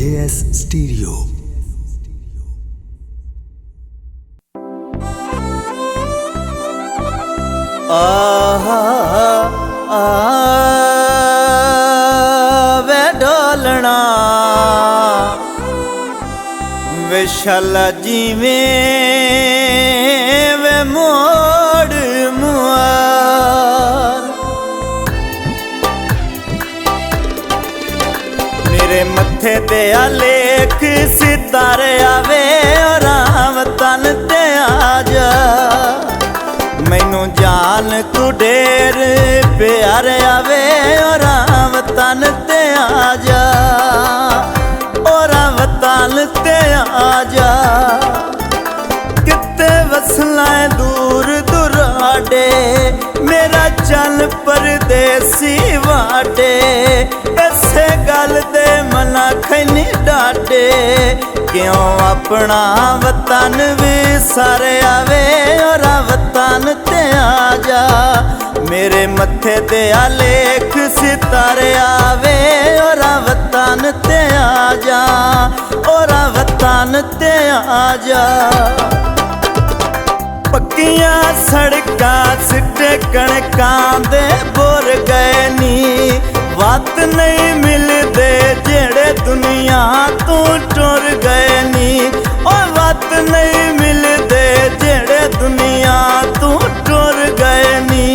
JS Stereo। वे ढोलना वे शाला जीवें वे मोड़ Muar मेरे मत्थे ते आलेख सितारे आवे और वतन ते आजा मैनू जान तू ढेर प्यार आवे और वतन ते आजा और वतन ते आजा किते वसला दूर दुराडे मेरा चल परदेसी वाडे इसे गल दे मना खैनी डाडे क्यों अपना वतन भी सारे आवे और वतन ते आजा मेरे मत्थे ते आलेख सितारे आवे और वतन ते आजा और वतन ते आजा पक्कियां सड़कां सिट्टे कणकां दे बोर गए नी वत नहीं मिलदे जेड़े दुनिया तू टुर गए नी ओ वत नहीं मिलदे जेड़े दुनिया तू टुर गए नी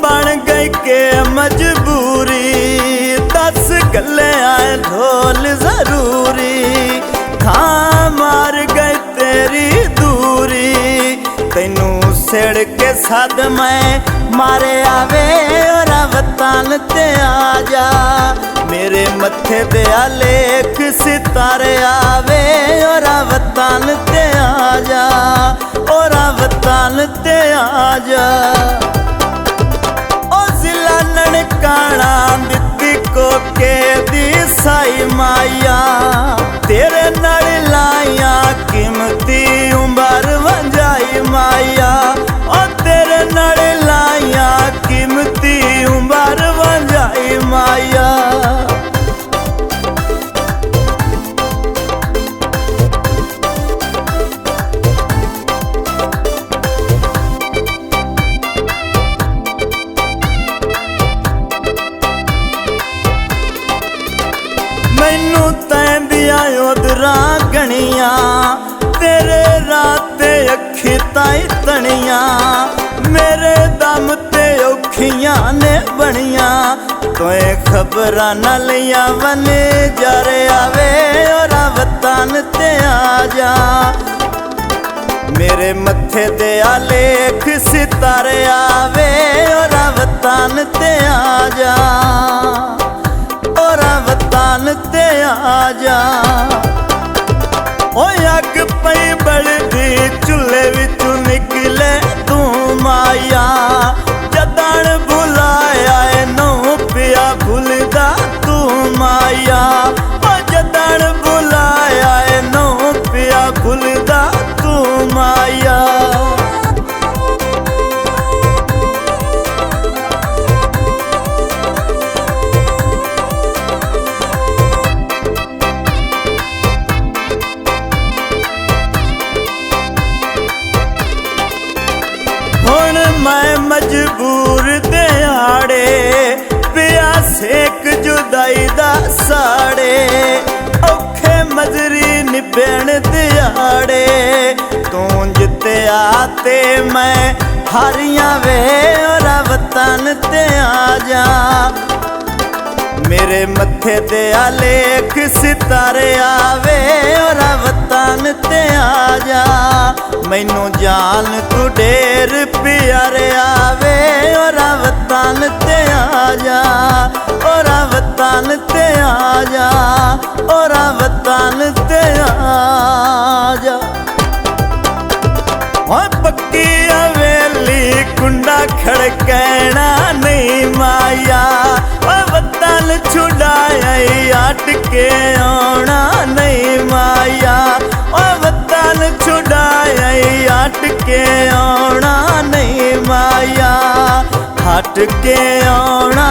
बन गई के मजबूरी दस गले आए ढोल जरूरी थां मार गई तेरी दूरी तैनू सिड़ के सद मैं मारे आवे और वतन ते आजा मेरे मत्थे ते आलेख सितारे आवे और वतन ते आजा और वतन ते आजा ननकाना दित्ती कोके दी साई माया तेरे नाल लाया कीमती उम्र वंजाई माया ओ तेरे नाल लाया कीमती उम्र वंजाई माया मैनू तैंदियां उदरां गणियां तेरे राते अखी ताई तनियां मेरे दम ते औखियां ने बनियां तोए खबरां न लियां वन जारे आवे और वतन ते आजा मेरे मत्थे ते आलेख सितारे आवे और वतन ते आजा और वतन ते आजा ओ अग पई बलदी चूल्हे विचों निकले तू माया जदन बुलाया नौ पिया भुलदा तू माया ओ जदन बुलाया नौ पिया भुलदा तू माया मैं मजबूर दिहाड़े पिया सेक जुदाई दा साड़े औखे मजरी निभण दिहाड़े तू जिते आते मैं हारियां वे और वतन ते आजा मेरे मत्थे ते आलेख सितारे आवे और वतन ते आजा मैनू जान तू ढेर प्यारे आवे और वतन ते आजा और वतन ते आजा और वतन ते आजा पक्की हवेली कुंडा खड़कना नहीं माया वतन छुड़ाया के आना नहीं माया, ओ वतन छुड़ाया हट के आना नहीं माया, हट के आना